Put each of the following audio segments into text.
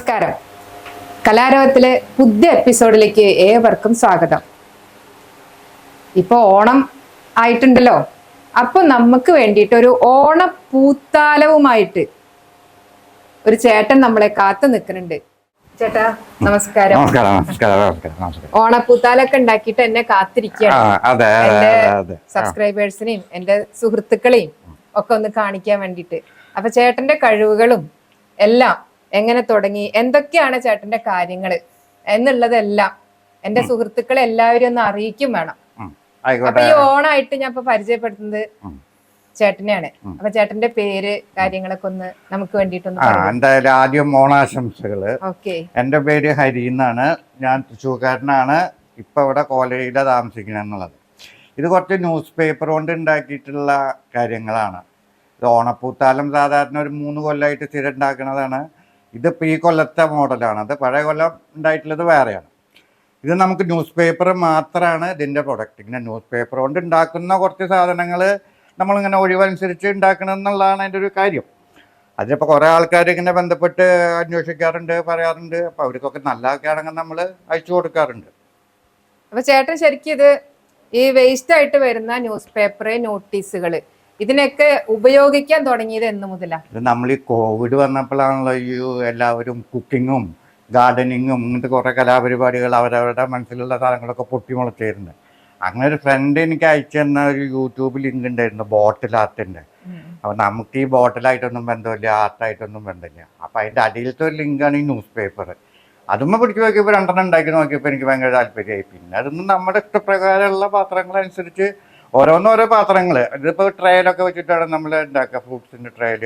നമസ്കാരം. കലാരവത്തിലെ പുതിയ എപ്പിസോഡിലേക്ക് ഏവർക്കും സ്വാഗതം. ഇപ്പൊ ഓണം ആയിട്ടുണ്ടല്ലോ, അപ്പൊ നമുക്ക് വേണ്ടിയിട്ട് ഒരു ഓണപ്പൂത്താലവുമായിട്ട് ഒരു ചേട്ടൻ നമ്മളെ കാത്തു നിൽക്കുന്നുണ്ട്. ചേട്ടാ നമസ്കാരം. ഓണപ്പൂത്താലൊക്കെ ഉണ്ടാക്കിയിട്ട് എന്നെ കാത്തിരിക്കുകയാണ്. എന്റെ സബ്സ്ക്രൈബേഴ്സിനെയും എന്റെ സുഹൃത്തുക്കളെയും ഒക്കെ ഒന്ന് കാണിക്കാൻ വേണ്ടിയിട്ട്. അപ്പൊ ചേട്ടന്റെ കഴിവുകളും എല്ലാം എങ്ങനെ തുടങ്ങി, എന്തൊക്കെയാണ് ചേട്ടന്റെ കാര്യങ്ങള് എന്നുള്ളതെല്ലാം എന്റെ സുഹൃത്തുക്കളെ എല്ലാവരും ഒന്ന് അറിയിക്കും വേണം. അപ്പൊ ഈ ഓണായിട്ട് ഞാൻ ഇപ്പൊ പരിചയപ്പെടുത്തുന്നത് ചേട്ടനെയാണ്. അപ്പൊ ചേട്ടന്റെ പേര് കാര്യങ്ങളൊക്കെ ഒന്ന് നമുക്ക് വേണ്ടിട്ടൊന്ന്. എന്തായാലും ആദ്യം ഓണാശംസകള്. എന്റെ പേര് ഹരി എന്നാണ്. ഞാൻ തൃശ്ശൂർക്കാരനാണ്. ഇപ്പൊ ഇവിടെ കോലയില താമസിക്കണെന്നുള്ളത്. ഇത് കുറച്ച് ന്യൂസ് പേപ്പർ കൊണ്ട് ഉണ്ടാക്കിയിട്ടുള്ള കാര്യങ്ങളാണ്. ഇത് ഓണപ്പൂത്താലം സാധാരണ ഒരു 3 കൊല്ലമായിട്ട് സ്ഥിരം ഉണ്ടാക്കുന്നതാണ്. ഇതിപ്പോൾ ഈ കൊല്ലത്തെ മോഡലാണ്. അത് പഴയ കൊല്ലം ഉണ്ടായിട്ടുള്ളത് വേറെയാണ്. ഇത് നമുക്ക് ന്യൂസ് പേപ്പർ മാത്രമാണ് ഇതിൻ്റെ പ്രൊഡക്റ്റ്. ഇങ്ങനെ ന്യൂസ് പേപ്പർ കൊണ്ട് ഉണ്ടാക്കുന്ന കുറച്ച് സാധനങ്ങൾ നമ്മളിങ്ങനെ ഒഴിവനുസരിച്ച് ഉണ്ടാക്കണം എന്നുള്ളതാണ് അതിൻ്റെ ഒരു കാര്യം. അതിലിപ്പോൾ കുറേ ആൾക്കാർ ഇങ്ങനെ ബന്ധപ്പെട്ട് അന്വേഷിക്കാറുണ്ട്, പറയാറുണ്ട്. അപ്പോൾ അവർക്കൊക്കെ നല്ലതൊക്കെ ആണെങ്കിൽ നമ്മൾ അയച്ചു കൊടുക്കാറുണ്ട്. അപ്പോൾ ചേട്ടൻ ശരിക്കും ഇത് ഈ വേസ്റ്റ് ആയിട്ട് വരുന്ന ന്യൂസ് പേപ്പർ, നോട്ടീസുകൾ ഇതിനൊക്കെ ഉപയോഗിക്കാൻ തുടങ്ങിയത് എന്ന് മുതലാണ്? ഇത് നമ്മൾ ഈ കോവിഡ് വന്നപ്പോഴാണല്ലോ ഈ എല്ലാവരും കുക്കിങ്ങും ഗാർഡനിങ്ങും ഇങ്ങനത്തെ കുറേ കലാപരിപാടികൾ അവരവരുടെ മനസ്സിലുള്ള സാധനങ്ങളൊക്കെ പൊട്ടിമുളച്ചായിരുന്നു. അങ്ങനെ ഒരു ഫ്രണ്ട് എനിക്ക് അയച്ചു തന്ന ഒരു യൂട്യൂബ് ലിങ്ക് ഉണ്ടായിരുന്നു, ബോട്ടിൽ ആർട്ടിൻ്റെ. അപ്പോൾ നമുക്ക് ഈ ബോട്ടിലായിട്ടൊന്നും ബന്ധമില്ല, ആർട്ടായിട്ടൊന്നും ബന്ധമില്ല. അപ്പോൾ അതിൻ്റെ അടിയിലത്തെ ഒരു ലിങ്കാണ് ഈ ന്യൂസ് പേപ്പർ. അതുമ്മ പിടിച്ച് നോക്കിയപ്പോൾ 2 ഉണ്ടാക്കി നോക്കിയപ്പോൾ എനിക്ക് ഭയങ്കര താല്പര്യമായി. പിന്നെ അതൊന്നും നമ്മുടെ ഇഷ്ടപ്രകാരമുള്ള പാത്രങ്ങളനുസരിച്ച് ഓരോന്നോരോ പാത്രങ്ങൾ. ഇതിപ്പോൾ ട്രേയിലൊക്കെ വെച്ചിട്ടാണ് നമ്മൾ ഉണ്ടാക്കുക, ഫ്രൂട്ട്സിൻ്റെ ട്രേയിൽ.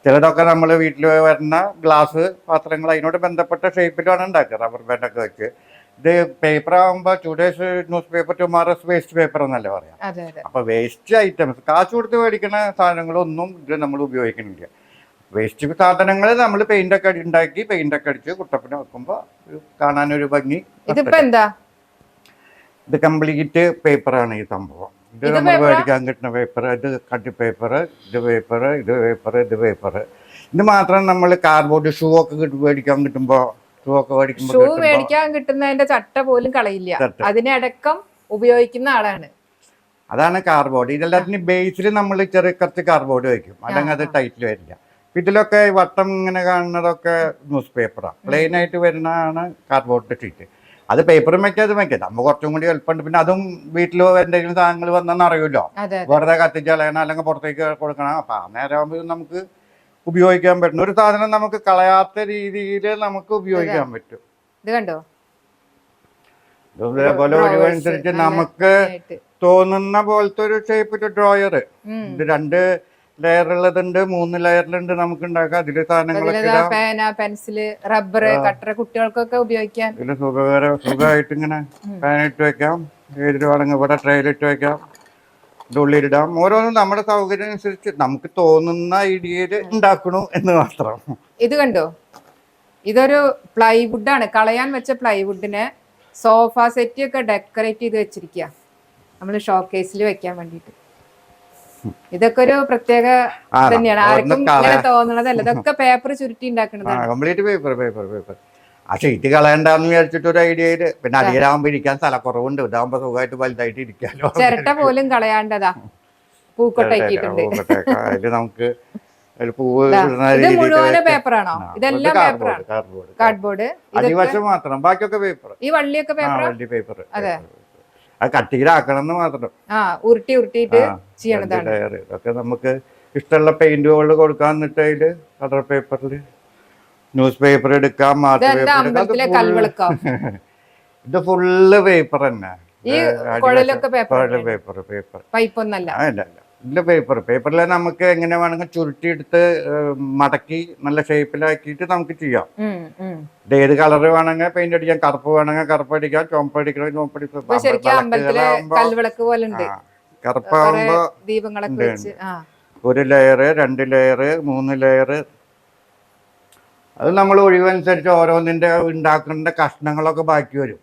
ചിലതൊക്കെ നമ്മൾ വീട്ടിൽ വരുന്ന ഗ്ലാസ് പാത്രങ്ങൾ അതിനോട് ബന്ധപ്പെട്ട ഷേപ്പിലാണ് ഉണ്ടാക്കുക, റബ്ബർ ബാൻഡൊക്കെ വെച്ച്. ഇത് പേപ്പർ ആകുമ്പോൾ today's news paper tomorrow's waste paper എന്നല്ലേ പറയാം. അപ്പോൾ വേസ്റ്റ് ഐറ്റംസ് കാശ് കൊടുത്ത് മേടിക്കുന്ന സാധനങ്ങളൊന്നും ഇത് നമ്മൾ ഉപയോഗിക്കുന്നില്ല. വേസ്റ്റ് സാധനങ്ങൾ നമ്മൾ പെയിൻ്റൊക്കെ ഉണ്ടാക്കി പെയിൻ്റൊക്കെ അടിച്ച് കുട്ടപ്പിന് വെക്കുമ്പോൾ കാണാനൊരു ഭംഗി. ഇത് കംപ്ലീറ്റ് പേപ്പറാണ് ഈ സംഭവം. ഇത് നമ്മൾ മേടിക്കാൻ കിട്ടുന്ന പേപ്പർ. ഇത് കട്ടി പേപ്പർ, ഇത് പേപ്പർ, ഇത് പേപ്പർ, ഇത് പേപ്പർ. ഇത് മാത്രം നമ്മൾ കാർഡ്ബോർഡ് ഷൂ ഒക്കെ മേടിക്കാൻ കിട്ടുമ്പോൾ ഷൂ മേടിക്കാൻ കിട്ടുന്നതിന്റെ ചട്ട പോലും കളയില്ല, അതിനടക്കം ഉപയോഗിക്കുന്ന ആളാണ്. അതാണ് കാർഡ്ബോർഡ്. ഇതെല്ലാത്തിനും ബേസിൽ നമ്മൾ കുറച്ച് കാർഡ്ബോർഡ് വയ്ക്കും, അല്ലെങ്കിൽ അത് ടൈറ്റിൽ വരില്ല. ഇതിലൊക്കെ വട്ടം ഇങ്ങനെ കാണുന്നതൊക്കെ ന്യൂസ് പേപ്പറാണ്. പ്ലെയിൻ ആയിട്ട് വരുന്നതാണ് കാർഡ്ബോർഡിന്റെ ഷീറ്റ്. അത് പേപ്പറും വെക്കാം, അത് വെക്കാം. നമ്മൾ കുറച്ചും കൂടി എളുപ്പമുണ്ട്. പിന്നെ അതും വീട്ടിൽ എന്തെങ്കിലും സാധനങ്ങൾ വന്നെന്ന് അറിയുമല്ലോ, വെറുതെ കത്തിച്ച് കളയണം അല്ലെങ്കിൽ പുറത്തേക്ക് കൊടുക്കണം. അപ്പം ആ നേരം ആകുമ്പോൾ നമുക്ക് ഉപയോഗിക്കാൻ പറ്റുന്ന ഒരു സാധനം, നമുക്ക് കളയാത്ത രീതിയിൽ നമുക്ക് ഉപയോഗിക്കാൻ പറ്റും. ഇത് കണ്ടോ, ഇതേപോലെ ഒഴിവനുസരിച്ച് നമുക്ക് തോന്നുന്ന പോലത്തെ ഒരു ഷേപ്പിൽ ഡ്രോയർ. ഇത് 2 ലെയറുള്ളതുണ്ട്, 3 ലെയറിലുണ്ട്. നമുക്ക് ഉണ്ടാക്കാം. അതില് സാധനങ്ങളൊക്കെ പേന, പെൻസില്, റബ്ബർ, കട്ടർ കുട്ടികൾക്കൊക്കെ ഉപയോഗിക്കാൻ ഇതില് സുഖമായിട്ട് ഇങ്ങനെ പേനിട്ട് വെക്കാം. ഏതിൽ വേണമെങ്കിൽ ഇവിടെ ട്രെയിലിട്ട് വെക്കാം, ഇത് ഉള്ളിലിടാം. ഓരോന്നും നമ്മുടെ സൗകര്യം അനുസരിച്ച് നമുക്ക് തോന്നുന്ന ഐഡിയയിൽ ഉണ്ടാക്കണു എന്ന് മാത്രം. ഇത് കണ്ടോ, ഇതൊരു പ്ലൈവുഡാണ്. കളയാൻ വെച്ച പ്ലൈവുഡിനെ സോഫ സെറ്റ് ഒക്കെ ഡെക്കറേറ്റ് ചെയ്ത് വെച്ചിരിക്കുക, നമ്മൾ ഷോക്കേസിൽ വെക്കാൻ വേണ്ടിട്ട്. ഇതൊക്കെ ഒരു പ്രത്യേക തന്നെയാണ്, ആർക്കും ഇങ്ങനെ തോന്നണതല്ല. ഇതൊക്കെ പേപ്പർ ചുരുട്ടി ഉണ്ടാക്കുന്നതാണ്. Complete paper. ആ ഷീറ്റ് കളയണ്ടെന്ന് വിചാരിച്ചിട്ട് ഒരു ഐഡിയയില്. പിന്നെ അടിയിലാകുമ്പോ ഇരിക്കാൻ സ്ഥലക്കുറവുണ്ട്. ഇതാകുമ്പോ സുഖമായിട്ട് വലുതായിട്ട് ഇരിക്കാലോ. ചിരട്ട പോലും കളയാണ്ടതാ പൂക്കൊട്ടാക്കിയിട്ടുണ്ട്. അതില് നമുക്ക് മുഴുവൻ പേപ്പറാണോ? ഇതെല്ലാം പേപ്പറാണ്, കാർഡ്ബോർഡ്. അടിവശം മാത്രം, ബാക്കിയൊക്കെ പേപ്പർ. ഈ വള്ളിയൊക്കെ പേപ്പർ. അതെ, അത് കട്ടിയിലാക്കണം എന്ന് മാത്രം. ഉരുട്ടിയിട്ട് ചെയ്യണതാണ്. ഇതൊക്കെ നമുക്ക് ഇഷ്ടമുള്ള പെയിന്റുകൾ കൊടുക്കാൻ. എന്നിട്ട് അതില് കളർ പേപ്പറിൽ ന്യൂസ് പേപ്പർ എടുക്കാം, മാർച്ച് പേപ്പർ. ഇത് ഫുള്ള് പേപ്പർ തന്നെ. ഇല്ല പേപ്പറിൽ നമുക്ക് എങ്ങനെ വേണമെങ്കിൽ ചുരുട്ടിയെടുത്ത് മടക്കി നല്ല ഷേപ്പിലാക്കിയിട്ട് നമുക്ക് ചെയ്യാം. ഇത് ഏത് കളർ വേണമെങ്കിൽ പെയിന്റ് അടിക്കാം, കറുപ്പ് വേണമെങ്കിൽ കറുപ്പ് അടിക്കാം, ചുമപ്പ് അടിക്കണം കറുപ്പാകുമ്പോ 1 ലെയർ, 2 ലെയർ, 3 ലെയർ. അത് നമ്മൾ ഒഴിവനുസരിച്ച് ഓരോന്നിന്റെ ഉണ്ടാക്കേണ്ട കഷ്ണങ്ങളൊക്കെ ബാക്കി വരും.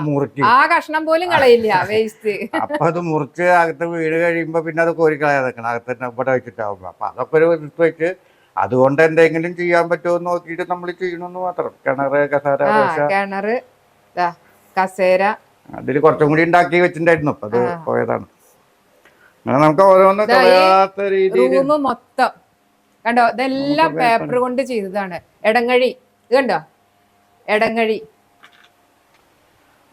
മുറിച്ച് ആ കഷ്ണം പോലും കളയില്ല, വേസ്റ്റ്. അപ്പൊ അത് മുറിച്ച് അകത്ത് വീട് കഴിയുമ്പോ പിന്നെ അത് കോരി കളയാതെ നിൽക്കണം, അകത്ത് തന്നെ ഇവിടെ വെച്ചിട്ടാവുമ്പോ. അപ്പൊ അതൊക്കെ ഒരു വെച്ച് അതുകൊണ്ട് എന്തെങ്കിലും ചെയ്യാൻ പറ്റുമോ എന്ന് നോക്കിയിട്ട് നമ്മൾ ചെയ്യണമെന്ന് മാത്രം. കിണറ്, കസേര, ആ കിണറ്, കസേര, അതിൽ കുറച്ചും കൂടി ഉണ്ടാക്കി വെച്ചിട്ടുണ്ടായിരുന്നു. അപ്പൊ അത് പോയതാണ്. അങ്ങനെ നമുക്ക് ഓരോന്ന് കളയാത്ത രീതിയിൽ റൂം മൊത്തം കണ്ടോ, ഇതെല്ലാം പേപ്പർ കൊണ്ട് ചെയ്തതാണ്. എടങ്ങഴി ഇത് കണ്ടോ, എടങ്ങഴി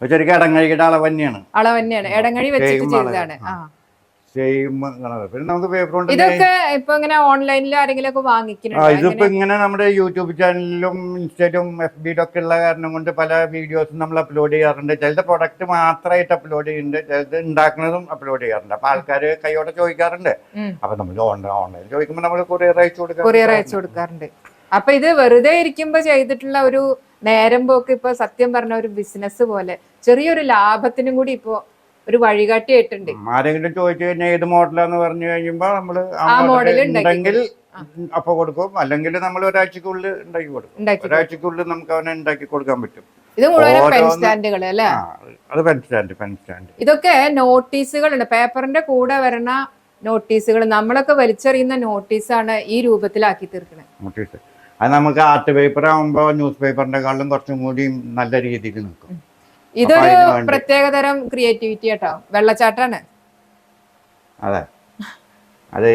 ശരിക്കും ഇടങ്ങഴിയുടെ അളവ് തന്നെയാണ്. അളവ് തന്നെയാണ്, എടങ്ങഴി വെച്ചിട്ട് ചെയ്തതാണ്. പിന്നെ നമുക്ക് പേപ്പർ കൊണ്ട് ഇതൊക്കെ ഇപ്പൊ ഇങ്ങനെ ഓൺലൈനിൽ ആരെങ്കിലും ഒക്കെ വാങ്ങിക്കുന്നുണ്ടോ? ഇതിപ്പോ ഇങ്ങനെ നമ്മുടെ യൂട്യൂബ് ചാനലിലും ഇൻസ്റ്റയിലും FB ഒക്കെ ഉള്ള കാരണം കൊണ്ട് പല വീഡിയോസും നമ്മൾ അപ്ലോഡ് ചെയ്യാറുണ്ട്. ചിലത് പ്രൊഡക്റ്റ് മാത്രമായിട്ട് അപ്ലോഡ് ചെയ്യുന്നുണ്ട്, ചിലത് ഉണ്ടാക്കുന്നതും അപ്ലോഡ് ചെയ്യാറുണ്ട്. അപ്പൊ ആൾക്കാര് കൈയോടെ ചോദിക്കാറുണ്ട്. അപ്പൊ നമ്മൾ ഓൺലൈൻ ചോദിക്കുമ്പോൾ നമ്മൾ കൊറിയർ അയച്ചു കൊടുക്കാറുണ്ട്. അപ്പൊ ഇത് വെറുതെ ഇരിക്കുമ്പോ ചെയ്തിട്ടുള്ള ഒരു നേരം പോക്ക് ഇപ്പൊ സത്യം പറഞ്ഞ ഒരു ബിസിനസ് പോലെ ചെറിയൊരു ലാഭത്തിനും കൂടി ഇപ്പൊ ഒരു വഴികാട്ടി ആയിട്ടുണ്ട്. ആരെങ്കിലും ചോദിച്ചു കഴിഞ്ഞാൽ ഏത് മോഡലാന്ന് പറഞ്ഞു കഴിയുമ്പോ നമ്മള് ആ മോഡൽ ഉണ്ടെങ്കിൽ അപ്പൊ കൊടുക്കും, അല്ലെങ്കിൽ നമ്മൾ ഒരാഴ്ചക്കുള്ളിൽ ഉണ്ടാക്കി കൊടുക്കും. ഒരാഴ്ചക്കുള്ളിൽ നമുക്ക് അവനെ ഉണ്ടാക്കി കൊടുക്കാൻ പറ്റും. ഇത് മുഴുവൻ പെൻ സ്റ്റാൻഡുകൾ അല്ലേ? അത് പെൻ സ്റ്റാൻഡ്. ഇതൊക്കെ നോട്ടീസുകളുണ്ട്, പേപ്പറിന്റെ കൂടെ വരണ നോട്ടീസുകൾ. നമ്മളൊക്കെ വലിച്ചെറിയുന്ന നോട്ടീസാണ് ഈ രൂപത്തിലാക്കി തീർക്കുന്നത്. നോട്ടീസ് അത് നമുക്ക് ആർട്ട് പേപ്പർ ആകുമ്പോ ന്യൂസ് പേപ്പറിനെക്കാളും കുറച്ചും കൂടി നല്ല രീതിയിൽ നിൽക്കും. ഇതൊരു പ്രത്യേകതരം ക്രിയേറ്റിവിറ്റി കേട്ടോ, വെള്ളച്ചാട്ടാണ്. അതെ, അത്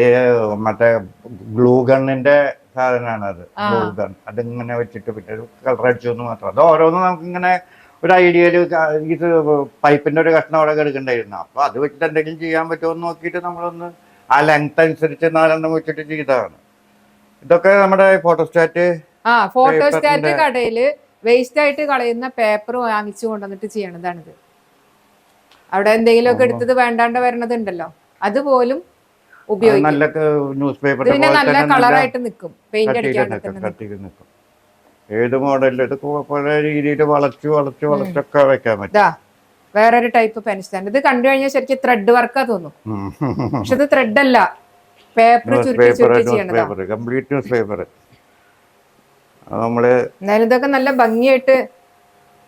മറ്റേ ഗ്ലൂ ഗണ്ണിന്റെ സാധനമാണ് അത്. ഗ്ലൂ ഗൺ അതിങ്ങനെ വെച്ചിട്ട് പിന്നെ കളർ അടിച്ചു എന്ന് മാത്രം. അത് ഓരോന്നും നമുക്ക് ഇങ്ങനെ ഒരു ഐഡിയയില് ഇത് പൈപ്പിന്റെ ഒരു കഷ്ണം അവിടെ എടുക്കണ്ടായിരുന്നു. അപ്പൊ അത് വെച്ചിട്ട് എന്തെങ്കിലും ചെയ്യാൻ പറ്റുമോ എന്ന് നോക്കിയിട്ട് നമ്മളൊന്ന് ആ ലെങ്ത് അനുസരിച്ച് 4 വെച്ചിട്ട് ചെയ്തതാണ്. ഇതൊക്കെ നമ്മുടെ ഫോട്ടോസ്റ്റാറ്റ് കടയില് വേസ്റ്റ് ആയിട്ട് കളയുന്ന പേപ്പർ വാങ്ങിച്ചു കൊണ്ടുവന്നിട്ട് ചെയ്യണതാണിത്. അവിടെ എന്തെങ്കിലുമൊക്കെ എടുത്തത് വേണ്ടാണ്ട് വരണതുണ്ടല്ലോ, അതുപോലും ഉപയോഗിക്കും. പിന്നെ നല്ല കളറായിട്ട് നിൽക്കും, പെയിന്റ് അടിക്കാണ്ട്. ഏത് മോഡലിൽ പല രീതിയിൽ വളച്ചൊക്കെ വെക്കാൻ പറ്റും. വേറൊരു ടൈപ്പ് പെൻ സ്റ്റാൻഡ്. ഇത് കണ്ടു കഴിഞ്ഞാൽ ശരിക്കും ത്രെഡ് വർക്കാ തോന്നും, പക്ഷെ ഇത് ത്രെഡ് അല്ല, പേപ്പർ ചുരുട്ടി ചെയ്യണതാണ്. Complete news paper. നമ്മള് എന്തായാലും ഇതൊക്കെ നല്ല ഭംഗിയായിട്ട്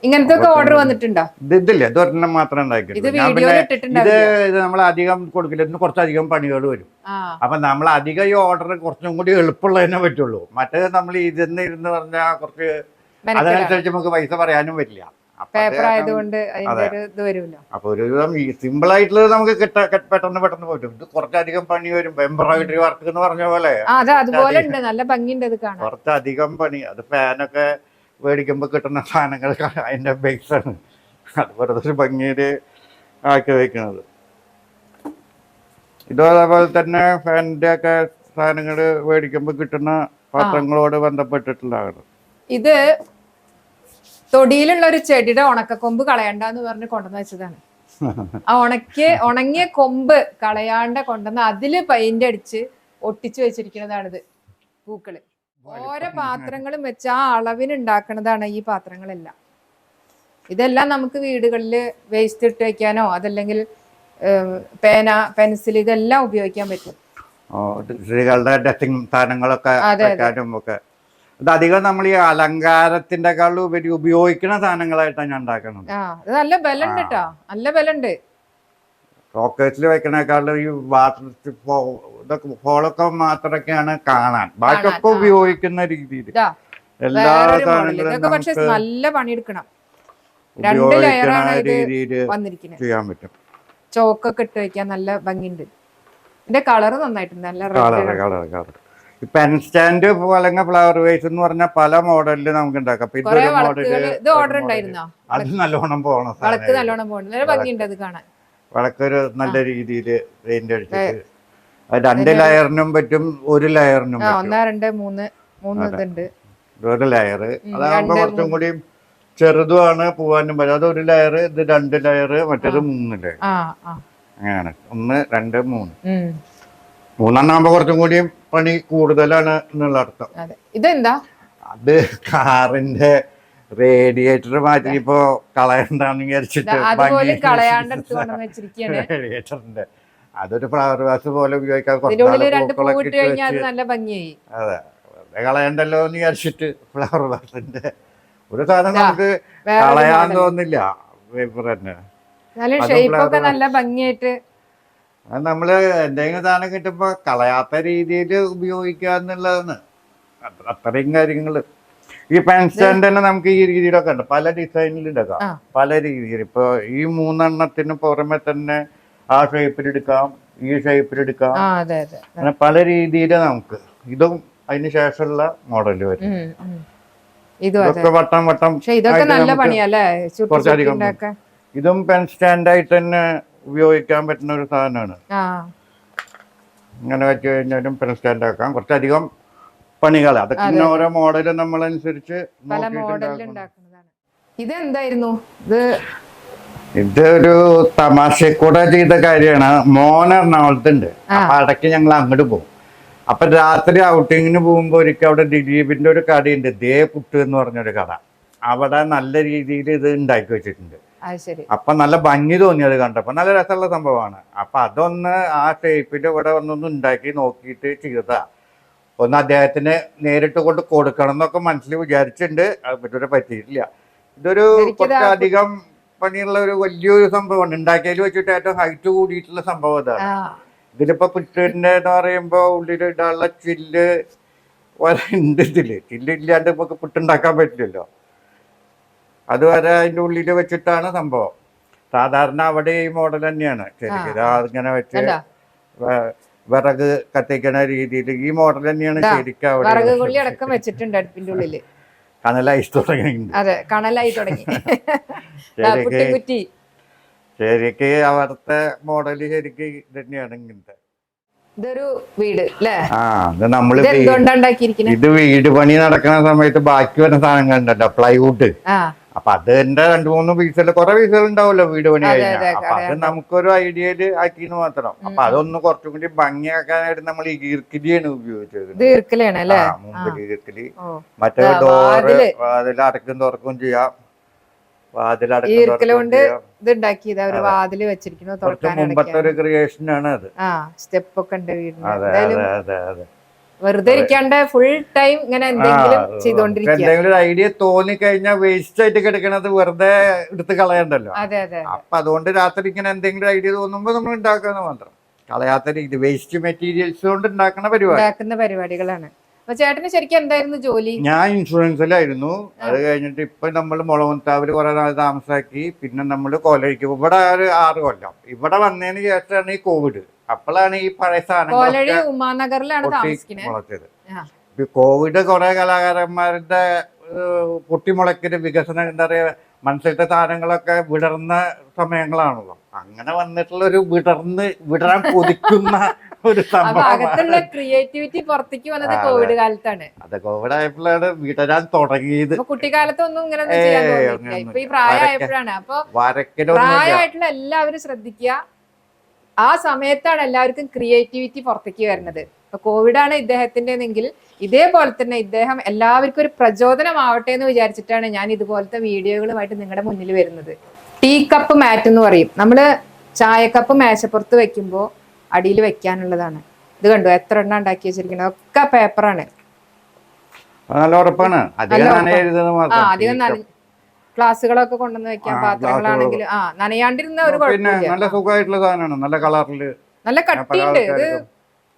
ഇങ്ങനത്തെ ഓർഡർ വന്നിട്ടുണ്ടോ? ഇതില്ല, ഇത് ഒരെണ്ണം മാത്രം ഉണ്ടാക്കിയിട്ടുണ്ട്. ഇത് നമ്മൾ അധികം കൊടുക്കില്ല, ഇതിന് കുറച്ചധികം പണികൾ വരും. അപ്പൊ നമ്മൾ അധികം ഈ ഓർഡർ കുറച്ചും കൂടി എളുപ്പമുള്ളതിനെ പറ്റുള്ളൂ. മറ്റേത് നമ്മൾ ഇരുന്ന് പറഞ്ഞാൽ കുറച്ച് അതിനനുസരിച്ച് നമുക്ക് പൈസ പറയാനും പറ്റില്ല. പേപ്പർ ആയതുകൊണ്ട് അപ്പൊ ഒരു സിമ്പിൾ ആയിട്ടുള്ളത് നമുക്ക് പെട്ടെന്ന് പറ്റും. ഇത് കുറച്ചധികം പണി വരും. എംബ്രോയിഡറി വർക്ക് എന്ന് പറഞ്ഞ പോലെ അതുപോലെ നല്ല ഭംഗിയുണ്ട് ഇത് കാണാൻ. കുറച്ചധികം പണി. അത് ഫാനൊക്കെ മേടിക്കുമ്പോ കിട്ടുന്ന സാധനങ്ങൾ അതിന്റെ ബേസാണ്. അത് വെറുതെ ഒരു ഭംഗിയില് ആക്കി വെക്കുന്നത്. ഇതേപോലെ തന്നെ ഫാനിന്റെ ഒക്കെ സാധനങ്ങൾ മേടിക്കുമ്പോ കിട്ടുന്ന പാത്രങ്ങളോട് ബന്ധപ്പെട്ടിട്ടുള്ളതാണ്. ഇത് തൊടിയിലുള്ള ഒരു ചെടിയുടെ ഉണക്കക്കൊമ്പ് കളയണ്ടെന്ന് പറഞ്ഞ് കൊണ്ടുവന്ന് വെച്ചതാണ്. ആ ഉണങ്ങിയ കൊമ്പ് കളയാണ്ട് കൊണ്ടുവന്ന് അതില് പെയിന്റ് അടിച്ച് ഒട്ടിച്ചു വെച്ചിരിക്കുന്നതാണിത്. പൂക്കള് ഓരോ പാത്രങ്ങളും വെച്ച് ആ അളവിന് ഉണ്ടാക്കുന്നതാണ് ഈ പാത്രങ്ങളെല്ലാം. ഇതെല്ലാം നമുക്ക് വീടുകളിൽ വേസ്റ്റ് ഇട്ട് വെക്കാനോ അതല്ലെങ്കിൽ പേന, പെൻസിൽ ഇതെല്ലാം ഉപയോഗിക്കാൻ പറ്റും. സ്ത്രീകളുടെ ഡ്രസ്സിംഗ് സാധനങ്ങളൊക്കെ ഒക്കെ ഇത് അധികം നമ്മൾ ഈ അലങ്കാരത്തിൻ്റെക്കാളും ഉപരി ഉപയോഗിക്കുന്ന സാധനങ്ങളായിട്ടാണ് ഞാൻ ഉണ്ടാക്കുന്നത്. നല്ല ബലുണ്ട് കേട്ടോ, നല്ല ബലുണ്ട്. റോക്കേഴ്സിൽ വെക്കണേക്കാളും ഈ വാട്ടർ ഇതൊക്കെ ഹോളൊക്കെ മാത്രമൊക്കെയാണ് കാണാൻ, ബാക്കിയൊക്കെ ഉപയോഗിക്കുന്ന രീതിയിൽ എല്ലാ സാധനങ്ങളും നല്ല പണിയെടുക്കണം. ഉപയോഗിക്കുന്ന രീതിയിൽ ചെയ്യാൻ പറ്റും. ചോക്കൊക്കെ ഇട്ട് വെക്കാൻ നല്ല ഭംഗിയുണ്ട്. ഇതിന്റെ കളർ നന്നായിട്ടുണ്ട്, നല്ല കളർ. പെൻ സ്റ്റാൻഡ് അല്ലെങ്കിൽ ഫ്ലവർ വേസ് എന്ന് പറഞ്ഞാൽ പല മോഡലിൽ നമുക്ക് ഉണ്ടാക്കാം. അത് നല്ലോണം പോകണം, വിളക്കൊരു നല്ല രീതിയിൽ പെയിന്റ് അടിച്ചിട്ട് 2 ലെയറിനും പറ്റും, 1 ലെയറിനും ഒരു ലെയർ. അതാകുമ്പോ കുറച്ചും കൂടി ചെറുതുമാണ്, പോവാനും പറ്റും. അത് 1 ലെയർ, ഇത് 2 ലെയർ, മറ്റേത് 3 ലെയർ. അങ്ങനെയാണ് 1, 2, 3. 3 ആകുമ്പോ കുറച്ചും കൂടി പണി കൂടുതലാണ് എന്നുള്ള അർത്ഥം. ഇതെന്താ? അത് കാറിന്റെ റേഡിയേറ്റർ മാറ്റി ഇപ്പൊ കളയണ്ടെന്ന് വിചാരിച്ചിട്ട് റേഡിയേറ്ററിന്റെ അതൊരു ഫ്ലവർ വാസ് പോലെ ഉപയോഗിക്കാൻ അതെ, കളയണ്ടല്ലോ എന്ന് വിചാരിച്ചിട്ട് ഫ്ലവർ വാസിന്റെ ഒരു സാധനം നമുക്ക് കളയാൻ തോന്നില്ല. പേപ്പർ തന്നെ നല്ല ഭംഗിയായിട്ട് നമ്മള് എന്തെങ്കിലും സാധനം കിട്ടുമ്പോ കളയാത്ത രീതിയിൽ ഉപയോഗിക്കുക എന്നുള്ളതാണ്. അത്രയും കാര്യങ്ങൾ. ഈ പാൻ സ്റ്റാൻഡ് തന്നെ നമുക്ക് ഈ രീതിയിലൊക്കെ ഉണ്ട്, പല ഡിസൈനിൽ എടുക്കാം, പല രീതിയിൽ. ഇപ്പോൾ ഈ 3 പുറമെ തന്നെ ആ ഷേപ്പിലെടുക്കാം, ഈ ഷേപ്പിലെടുക്കാം, അങ്ങനെ പല രീതിയിൽ നമുക്ക്. ഇതും അതിന് ശേഷമുള്ള മോഡൽ വരും. ഇതൊക്കെ വട്ടം വട്ടം കുറച്ചധികം. ഇതും പെൻ സ്റ്റാൻഡായിട്ട് തന്നെ ഉപയോഗിക്കാൻ പറ്റുന്ന ഒരു സാധനമാണ്. ഇങ്ങനെ വെച്ച് കഴിഞ്ഞാലും പെൻ സ്റ്റാൻഡ് ആക്കാം. കുറച്ചധികം പണികൾ, അതൊക്കെ ഓരോ മോഡല് നമ്മളനുസരിച്ച് ഇതെന്തായിരുന്നു ഇതൊരു തമാശക്കൂടെ ചെയ്ത കാര്യമാണ്. മോൻ എറണാകുളത്തുണ്ട്, അപ്പൊ ഇടയ്ക്ക് ഞങ്ങൾ അങ്ങോട്ട് പോകും. അപ്പൊ രാത്രി ഔട്ടിങ്ങിന് പോകുമ്പോ ഒരിക്കൽ അവിടെ ദിലീപിന്റെ ഒരു കടയുണ്ട്, ദേ പുട്ട് എന്ന് പറഞ്ഞൊരു കട. അവിടെ നല്ല രീതിയിൽ ഇത് ഉണ്ടാക്കി വെച്ചിട്ടുണ്ട്. അപ്പൊ നല്ല ഭംഗി തോന്നിയത് കണ്ടപ്പോ, നല്ല രസമുള്ള സംഭവമാണ്. അപ്പൊ അതൊന്ന് ആ ഷേപ്പിൽ ഇവിടെ ഒന്നൊന്ന് ഉണ്ടാക്കി നോക്കിയിട്ട് ചെയ്തതാ. ഒന്ന് അദ്ദേഹത്തിന് നേരിട്ട് കൊണ്ട് കൊടുക്കണം എന്നൊക്കെ മനസ്സിൽ വിചാരിച്ചിട്ടുണ്ട്, അത് ഇതുവരെ പറ്റിയിട്ടില്ല. ഇതൊരു കുറച്ചധികം പണിയുള്ള ഒരു വലിയൊരു സംഭവമാണ്. ഉണ്ടാക്കിയതിൽ വെച്ചിട്ട് ഏറ്റവും ഹൈറ്റ് കൂടിയിട്ടുള്ള സംഭവം ഇതാണ്. ഇതിലിപ്പോ പുട്ടിന്റെ എന്ന് പറയുമ്പോ ഉള്ളിൽ ഇടാനുള്ള ചില്ല് ഉണ്ട്. ചില്ലില്ലാണ്ട് നമുക്ക് പുട്ടുണ്ടാക്കാൻ പറ്റില്ലല്ലോ. അതുവരെ അതിന്റെ ഉള്ളിൽ വെച്ചിട്ടാണ് സംഭവം. സാധാരണ അവിടെ ഈ മോഡൽ തന്നെയാണ് ശരിക്കും. അതിങ്ങനെ വെച്ച് വിറക് കത്തിക്കണ രീതിയിൽ ഈ മോഡൽ തന്നെയാണ് ശരിക്കും അവിടെ വെച്ചിട്ടുണ്ട് അടുപ്പിന്റെ ഉള്ളില്. കനലായി തുടങ്ങി. ശരിക്ക് അവിടുത്തെ മോഡല് ശരിക്ക് തന്നെയാണ് ഇങ്ങനത്തെ. ഇതൊരു വീട് അല്ലേ? നമ്മള് ഇത് വീട് പണി നടക്കുന്ന സമയത്ത് ബാക്കി വരുന്ന സാധനങ്ങൾ ഉണ്ടല്ലോ, പ്ലൈവുഡ്. അപ്പൊ അതിന്റെ 2-3 പീസുകൾ, കുറെ പീസുകൾ ഉണ്ടാവുമല്ലോ വീട് പണി കഴിഞ്ഞാൽ. അപ്പൊ അത് നമുക്കൊരു ഐഡിയയില് ആക്കിന്ന് മാത്രം. അപ്പൊ അതൊന്ന് കുറച്ചും കൂടി ഭംഗിയാക്കാനായിട്ട് നമ്മൾ ഈ ഈർക്കിലിയാണ് ഉപയോഗിച്ചത്. മുമ്പിൽ ഈർക്കിലി, മറ്റേ ഡോറ് വാതിൽ അടക്കും തുറക്കും ചെയ്യാം. മുമ്പത്തെ ഒരു ക്രിയേഷൻ ആണ് അത്. സ്റ്റെപ്പ് ഒക്കെ ഉണ്ട് വീടിന്. വെറുതെ ഇരിക്കാണ്ട് ഫുൾ ടൈം ഇങ്ങനെ എന്തെങ്കിലും എന്തെങ്കിലും ഒരു ഐഡിയ തോന്നിക്കഴിഞ്ഞാൽ വേസ്റ്റ് ആയിട്ട് കിടക്കണത് വെറുതെ എടുത്ത് കളയണ്ടല്ലോ. അപ്പൊ അതുകൊണ്ട് രാത്രി ഇങ്ങനെ എന്തെങ്കിലും ഐഡിയ തോന്നുമ്പോ നമ്മൾ ഉണ്ടാക്കാന്ന് മാത്രം, കളയാത്ത രീതി. വേസ്റ്റ് മെറ്റീരിയൽസ് കൊണ്ട് ഉണ്ടാക്കുന്ന പരിപാടികളാണ്. ചേട്ടന് ശരിക്കും എന്തായിരുന്നു ജോലി? ഞാൻ ഇൻഷുറൻസിലായിരുന്നു. അത് കഴിഞ്ഞിട്ട് ഇപ്പൊ നമ്മൾ മുളവന്താവില് കുറെ നാൾ താമസാക്കി. പിന്നെ നമ്മൾ കോലഴിക്ക് ഇവിടെ ഒരു 6 കൊല്ലം. ഇവിടെ വന്നതിന് ശേഷമാണ് ഈ കോവിഡ്. അപ്പോഴാണ് ഈ പഴയ സാധനങ്ങളൊക്കെ മുളച്ചത്. കോവിഡ് കുറെ കലാകാരന്മാരുടെ പൊട്ടിമുളക്കിന്റെ വികസനം, എന്താ പറയാ, മനസ്സിലത്തെ സാധനങ്ങളൊക്കെ വിടർന്ന സമയങ്ങളാണല്ലോ. അങ്ങനെ വന്നിട്ടുള്ള ഒരു വിടരാൻ കൊതിക്കുന്ന ഒരു സംഭവമാണ്. ക്രിയേറ്റിവിറ്റി പുറത്തേക്ക് വന്നത് കോവിഡ് കാലത്താണ്. അത് കോവിഡ് ആയപ്പോഴാണ് വിടരാൻ തുടങ്ങിയത്. കുട്ടിക്കാലത്തൊന്നും ഇങ്ങനെ ഇപ്പൊ ഈ പ്രായമായപ്പോഴാണ്. അപ്പൊ പ്രായമായിട്ടുള്ള എല്ലാവരും ശ്രദ്ധിക്കുക, ആ സമയത്താണ് എല്ലാവർക്കും ക്രിയേറ്റിവിറ്റി പുറത്തേക്ക് വരുന്നത്. ഇപ്പൊ കോവിഡാണ് ഇദ്ദേഹത്തിൻ്റെതെങ്കിൽ ഇതേപോലെ തന്നെ ഇദ്ദേഹം എല്ലാവർക്കും ഒരു പ്രചോദനമാവട്ടെ എന്ന് വിചാരിച്ചിട്ടാണ് ഞാൻ ഇതുപോലത്തെ വീഡിയോകളുമായിട്ട് നിങ്ങളുടെ മുന്നിൽ വരുന്നത്. ടീ കപ്പ് മാറ്റ് എന്ന് പറയും. നമ്മള് ചായക്കപ്പ് മേശപ്പുറത്ത് വെക്കുമ്പോൾ അടിയിൽ വെക്കാനുള്ളതാണ്. ഇത് കണ്ടു എത്ര എണ്ണം ഉണ്ടാക്കി വെച്ചിരിക്കുന്നത്, ഒക്കെ പേപ്പറാണ്. അധികം ഗ്ലാസുകളൊക്കെ കൊണ്ടുവന്ന് വെക്കാം, പാത്രങ്ങളാണെങ്കിലും നനയാണ്ടിരുന്ന ഒരു കുഴപ്പമില്ല. നല്ല സുഖമായിട്ടുള്ള സാധനമാണ്, നല്ല കളറില്, നല്ല കട്ടിയുണ്ട്. ഇത്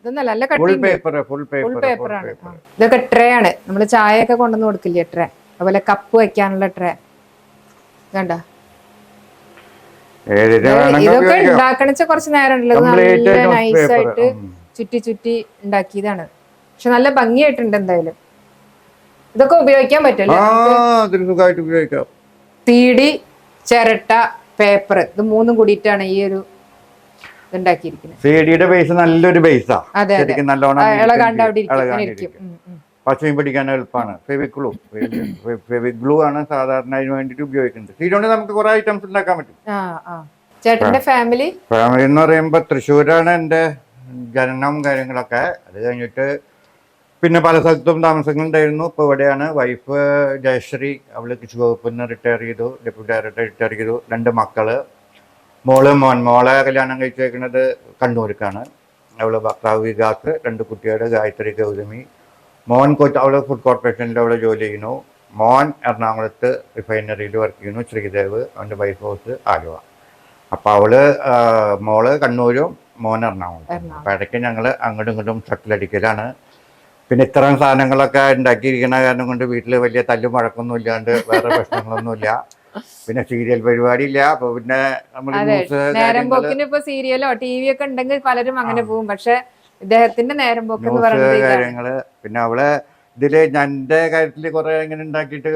ഇതൊന്നല്ല, നല്ല കട്ടിയുണ്ട്, ഫുൾ പേപ്പറാണ്. ഇതൊക്കെ ട്രേ ആണ്, നമ്മള് ചായയൊക്കെ കൊണ്ടുവന്ന് കൊടുക്കില്ലേ ട്രേ, അതുപോലെ കപ്പ് വെക്കാനുള്ള ട്രേ. കണ്ട ഇതൊക്കെ ഉണ്ടാക്കണിച്ച കുറച്ച് നേരം ഉള്ളത്, നല്ല നൈസായിട്ട് ചുറ്റി ചുറ്റി ഉണ്ടാക്കിയതാണ്. പക്ഷെ നല്ല ഭംഗിയായിട്ടുണ്ട്. എന്തായാലും ഇതൊക്കെ ഉപയോഗിക്കാൻ പറ്റുമല്ലോ, തീടി, ചിരട്ട, പേപ്പർ, ഇത് 3 കൂടിയിട്ടാണ് ഈ ഒരു ഇതുണ്ടാക്കിയിരിക്കുന്നത്. ബേസ് നല്ലൊരു ബേസാ. പച്ചയും പിടിക്കാൻ എളുപ്പമാണ്. ഫെവിഗ്ലൂ ആണ് സാധാരണ അതിന് വേണ്ടിട്ട് ഉപയോഗിക്കുന്നത്. സീഡോണ്ട് നമുക്ക് കുറെ ഐറ്റംസ് ഉണ്ടാക്കാൻ പറ്റും. ചേട്ടന്റെ ഫാമിലി എന്ന് പറയുമ്പോ തൃശ്ശൂരാണ് എന്റെ ജനനവും കാര്യങ്ങളൊക്കെ. അത് കഴിഞ്ഞിട്ട് പിന്നെ പല സ്ഥലത്തും താമസങ്ങളുണ്ടായിരുന്നു. ഇപ്പൊ ഇവിടെയാണ്. വൈഫ് ജയശ്രീ, അവള് കൃഷി വകുപ്പിൽ നിന്ന് റിട്ടയർ ചെയ്തു, ഡെപ്യൂട്ടി ഡയറക്ടർ റിട്ടയർ ചെയ്തു. 2 മക്കള്, മോളെ കല്യാണം കഴിച്ചേക്കുന്നത് കണ്ണൂർക്കാണ്. അവള് ഭർത്താവ് വികാസ്, 2 കുട്ടികളുടെ ഗായത്രി, ഗൗതമി. മോൻ അവള് ഫുഡ് കോർപ്പറേഷനിൽ അവിടെ ജോലി ചെയ്യുന്നു. മോൻ എറണാകുളത്ത് റിഫൈനറിയിൽ വർക്ക് ചെയ്യുന്നു, ശ്രീദേവ്. അവൻ്റെ വൈഫ് ഹൗസ് ആലുവ. അപ്പൊ മോള് കണ്ണൂരും മോൻ എറണാകുളത്തും. അപ്പൊ ഇടയ്ക്ക് ഞങ്ങള് അങ്ങോട്ടും ഇങ്ങോട്ടും ഷട്ടിലടിക്കലാണ്. പിന്നെ ഇത്തരം സാധനങ്ങളൊക്കെ ഉണ്ടാക്കിയിരിക്കുന്ന കാരണം കൊണ്ട് വീട്ടിൽ വലിയ തല്ലും വഴക്കൊന്നും ഇല്ലാണ്ട് വേറെ പ്രശ്നങ്ങളൊന്നുമില്ല. പിന്നെ സീരിയൽ പരിപാടി ഇല്ല. അപ്പൊ പിന്നെ നമ്മൾ ന്യൂസ് നേരം പോക്കിന് ഇപ്പൊ സീരിയലോ ടി വി ഒക്കെ ഉണ്ടെങ്കിൽ പലരും അങ്ങനെ പോകും. പക്ഷെ ഇദ്ദേഹത്തിന്റെ നേരം പോക്ക് എന്ന് പറയുന്നത് കാര്യങ്ങള്. പിന്നെ അവള് ഇതില് എന്റെ കാര്യത്തില് കുറെ ഇങ്ങനെ ഉണ്ടാക്കിയിട്ട്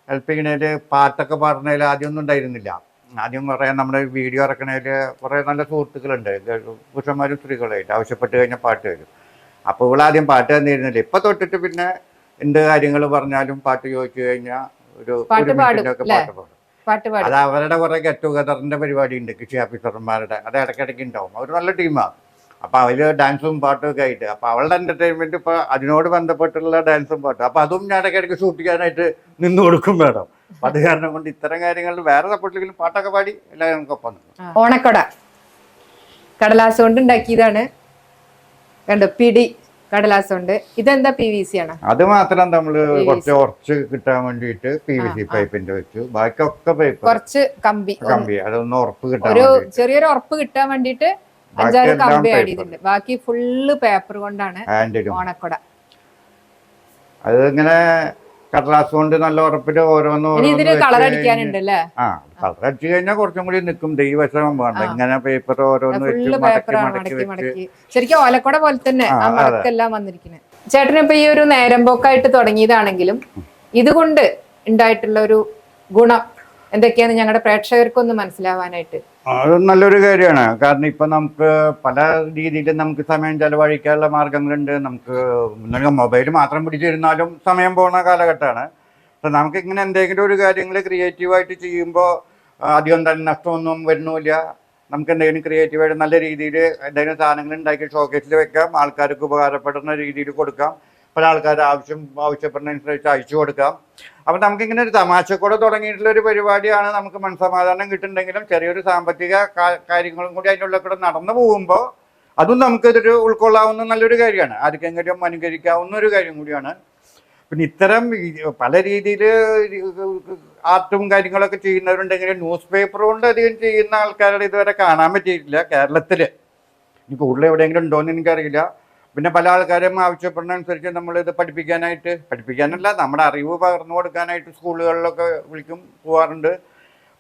ഹെൽപ്പ് ചെയ്യണേല് പാട്ടൊക്കെ പാടുന്നതിൽ ആദ്യം ഒന്നും ഉണ്ടായിരുന്നില്ല. ആദ്യം പറയാൻ നമ്മുടെ വീഡിയോ ഇറക്കണേല് കുറെ നല്ല സുഹൃത്തുക്കളുണ്ട്, പുരുഷന്മാരും സ്ത്രീകളായിട്ട് ആവശ്യപ്പെട്ട് കഴിഞ്ഞാൽ പാട്ട് വരും. അപ്പോൾ ഇവളാദ്യം പാട്ട് തന്നിരുന്നില്ല. ഇപ്പൊ തൊട്ടിട്ട് പിന്നെ എന്ത് കാര്യങ്ങൾ പറഞ്ഞാലും പാട്ട് ചോദിച്ചു കഴിഞ്ഞാൽ ഒരു മിനിറ്റിനൊക്കെ പാട്ട് പാടും. അത് അവരുടെ കുറെ ഗെറ്റ് ടുഗദറിന്റെ പരിപാടി ഉണ്ട് കൃഷി ഓഫീസർമാരുടെ, അത് ഇടയ്ക്കിടയ്ക്ക് ഉണ്ടാവും. അവർ നല്ല ടീമാണ്. അപ്പൊ അവര് ഡാൻസും പാട്ടും ഒക്കെ ആയിട്ട്, അപ്പൊ അവളുടെ എന്റർടൈൻമെന്റ് ഇപ്പൊ അതിനോട് ബന്ധപ്പെട്ടുള്ള ഡാൻസും പാട്ടും, അപ്പൊ അതും ഞാൻ ഇടയ്ക്കിടയ്ക്ക് ഷൂട്ട് ചെയ്യാനായിട്ട് നിന്ന് കൊടുക്കും വേണം. അത് കാരണം കൊണ്ട് ഇത്തരം കാര്യങ്ങളിൽ വേറെ സപ്പോർട്ടില്ലെങ്കിലും പാട്ടൊക്കെ പാടി എല്ലാവരും നമുക്കൊപ്പം. ഓണക്കൊട കടലാസ് കൊണ്ട് ഉണ്ടാക്കിയതാണ്, കണ്ടോ, പിടി കടലാസ് കൊണ്ട്. ഇതെന്താ PVC ആണ്? അത് മാത്രം നമ്മള് കുറച്ച് ഉറച്ച് കിട്ടാൻ വേണ്ടിട്ട് PVC പൈപ്പിന്റെ വെച്ചു. ബാക്കിയൊക്കെ പൈപ്പ്, കുറച്ച് കമ്പി അതൊന്ന് ഉറപ്പ് കിട്ടാൻ, ഒരു ചെറിയൊരു ഉറപ്പ് കിട്ടാൻ വേണ്ടിട്ട് 5-6 കമ്പി ആഡ് ചെയ്തിട്ടുണ്ട്. ബാക്കി ഫുള്ള് പേപ്പർ കൊണ്ടാണ് ഓണക്കൊട. അത് ഇങ്ങനെ കടലാസ് കൊണ്ട് നല്ല ഉറപ്പില് ഇതിന് കളർ അടിക്കാനുണ്ട് അല്ലേ? കളർ അടിച്ചു കഴിഞ്ഞാൽ കുറച്ചും കൂടി നിൽക്കും. ദൈവശ്രമം വേണ്ട. ഇങ്ങനെ പേപ്പർ ഓരോന്ന് ശരിക്കും ഓലക്കൊട പോലെ തന്നെ ആ മടക്കെല്ലാം വന്നിരിക്കുന്നത്. ചേട്ടന് ഇപ്പൊ ഈ ഒരു നേരം പോക്കായിട്ട് തുടങ്ങിയതാണെങ്കിലും ഇതുകൊണ്ട് ഉണ്ടായിട്ടുള്ള ഒരു ഗുണം എന്തൊക്കെയാന്ന് ഞങ്ങളുടെ പ്രേക്ഷകർക്കൊന്ന് മനസ്സിലാവാനായിട്ട്. അത് നല്ലൊരു കാര്യമാണ്. കാരണം ഇപ്പൊ നമുക്ക് പല രീതിയിലും നമുക്ക് സമയം ചെലവഴിക്കാനുള്ള മാർഗങ്ങളുണ്ട്. നമുക്ക് മൊബൈൽ മാത്രം പിടിച്ചിരുന്നാലും സമയം പോകുന്ന കാലഘട്ടമാണ്. അപ്പം നമുക്ക് ഇങ്ങനെ എന്തെങ്കിലും ഒരു കാര്യങ്ങൾ ക്രിയേറ്റീവായിട്ട് ചെയ്യുമ്പോൾ അധികം തന്നെ നഷ്ടമൊന്നും വരുന്നില്ല. നമുക്ക് എന്തെങ്കിലും ക്രിയേറ്റീവായിട്ട് നല്ല രീതിയിൽ എന്തെങ്കിലും സാധനങ്ങൾ ഉണ്ടാക്കി ഷോക്കേസിൽ വെക്കാം, ആൾക്കാർക്ക് ഉപകാരപ്പെടുന്ന രീതിയിൽ കൊടുക്കാം, പല ആൾക്കാർ ആവശ്യപ്പെടുന്നതനുസരിച്ച് അയച്ചു കൊടുക്കാം. അപ്പം നമുക്കിങ്ങനെ ഒരു തമാശക്കൂടെ തുടങ്ങിയിട്ടുള്ള ഒരു പരിപാടിയാണ്. നമുക്ക് മനസ്സമാധാനം കിട്ടുന്നുണ്ടെങ്കിലും ചെറിയൊരു സാമ്പത്തിക കാര്യങ്ങളും കൂടി അതിൻ്റെ ഉള്ളിൽ കൂടെ നടന്നു പോകുമ്പോൾ അതും നമുക്കിതൊരു ഉൾക്കൊള്ളാവുന്ന നല്ലൊരു കാര്യമാണ്. ആർക്കെങ്കിലും അനുകരിക്കാവുന്ന ഒരു കാര്യം കൂടിയാണ്. പിന്നെ ഇത്തരം പല രീതിയിൽ ആർട്ടും കാര്യങ്ങളൊക്കെ ചെയ്യുന്നവരുണ്ടെങ്കിലും ന്യൂസ് പേപ്പർ കൊണ്ട് അധികം ചെയ്യുന്ന ആൾക്കാരുടെ ഇതുവരെ കാണാൻ പറ്റിയിട്ടില്ല കേരളത്തിൽ. ഇനി കൂടുതൽ എവിടെയെങ്കിലും ഉണ്ടോയെന്ന് എനിക്കറിയില്ല. പിന്നെ പല ആൾക്കാരും ആവശ്യപ്പെടുന്നതനുസരിച്ച് നമ്മളിത് പഠിപ്പിക്കാനല്ല, നമ്മുടെ അറിവ് പകർന്നു കൊടുക്കാനായിട്ട് സ്കൂളുകളിലൊക്കെ പോകാറുണ്ട്.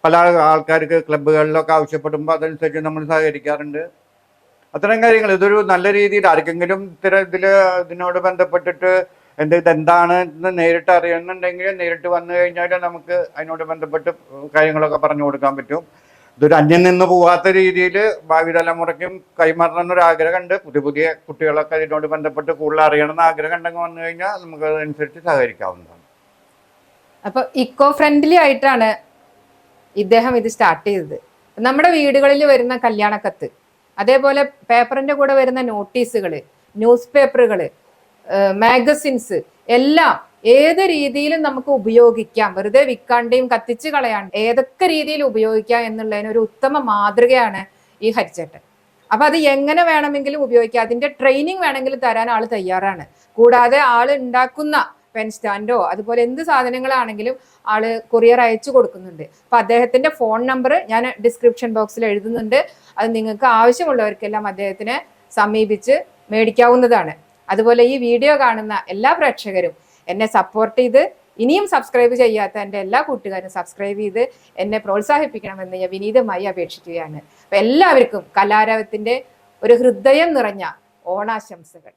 പല ആൾക്കാർക്ക് ക്ലബ്ബുകളിലൊക്കെ ആവശ്യപ്പെടുമ്പോൾ അതനുസരിച്ച് നമ്മൾ സഹകരിക്കാറുണ്ട്. അത്തരം കാര്യങ്ങൾ ഇതൊരു നല്ല രീതിയിൽ ആർക്കെങ്കിലും ഇതിനോട് ബന്ധപ്പെട്ടിട്ട് ഇതെന്താണെന്ന് നേരിട്ട് അറിയുന്നുണ്ടെങ്കിൽ നേരിട്ട് വന്നു കഴിഞ്ഞാൽ നമുക്ക് അതിനോട് ബന്ധപ്പെട്ട് കാര്യങ്ങളൊക്കെ പറഞ്ഞു കൊടുക്കാൻ പറ്റും. ഇതൊരു അന്യം നിന്ന് പോകാത്ത രീതിയിൽ ഭാവി തലമുറയ്ക്കും കൈമാറണം എന്നൊരു ആഗ്രഹമുണ്ട്. പുതിയ കുട്ടികളൊക്കെ ഇതിനോട് ബന്ധപ്പെട്ട് കൂടുതൽ അറിയണമെന്ന് ആഗ്രഹം ഉണ്ടെങ്കിൽ വന്നു കഴിഞ്ഞാൽ നമുക്ക് അതനുസരിച്ച് സഹകരിക്കാവുന്നതാണ്. അപ്പൊ ഇക്കോ ഫ്രണ്ട്ലി ആയിട്ടാണ് ഇദ്ദേഹം ഇത് സ്റ്റാർട്ട് ചെയ്തത്. നമ്മുടെ വീടുകളിൽ വരുന്ന കല്യാണക്കത്ത്, അതേപോലെ പേപ്പറിന്റെ കൂടെ വരുന്ന നോട്ടീസുകൾ, ന്യൂസ് പേപ്പറുകൾ, മാഗസിൻസ് എല്ലാം ഏത് രീതിയിലും നമുക്ക് ഉപയോഗിക്കാം. വെറുതെ വിൽക്കാണ്ടെയും കത്തിച്ച് കളയാണ്ട് ഏതൊക്കെ രീതിയിൽ ഉപയോഗിക്കാം എന്നുള്ളതിന് ഒരു ഉത്തമ മാതൃകയാണ് ഈ ഹരിച്ചേട്ടൻ. അപ്പൊ അത് എങ്ങനെ വേണമെങ്കിലും ഉപയോഗിക്കാം. അതിന്റെ ട്രെയിനിങ് വേണമെങ്കിലും തരാൻ ആള് തയ്യാറാണ്. കൂടാതെ ആള് ഉണ്ടാക്കുന്ന പെൻ സ്റ്റാൻഡോ അതുപോലെ എന്ത് സാധനങ്ങളാണെങ്കിലും ആള് കൊറിയർ അയച്ചു കൊടുക്കുന്നുണ്ട്. അപ്പൊ അദ്ദേഹത്തിന്റെ ഫോൺ നമ്പർ ഞാൻ ഡിസ്ക്രിപ്ഷൻ ബോക്സിൽ എഴുതുന്നുണ്ട്. അത് നിങ്ങൾക്ക് ആവശ്യമുള്ളവർക്കെല്ലാം അദ്ദേഹത്തിനെ സമീപിച്ച് മേടിക്കാവുന്നതാണ്. അതുപോലെ ഈ വീഡിയോ കാണുന്ന എല്ലാ പ്രേക്ഷകരും എന്നെ സപ്പോർട്ട് ചെയ്ത് ഇനിയും സബ്സ്ക്രൈബ് ചെയ്യാത്ത എൻ്റെ എല്ലാ കൂട്ടുകാരും സബ്സ്ക്രൈബ് ചെയ്ത് എന്നെ പ്രോത്സാഹിപ്പിക്കണമെന്ന് ഞാൻ വിനീതമായി അപേക്ഷിക്കുകയാണ്. അപ്പൊ എല്ലാവർക്കും കലാരവത്തിന്റെ ഒരു ഹൃദയം നിറഞ്ഞ ഓണാശംസകൾ.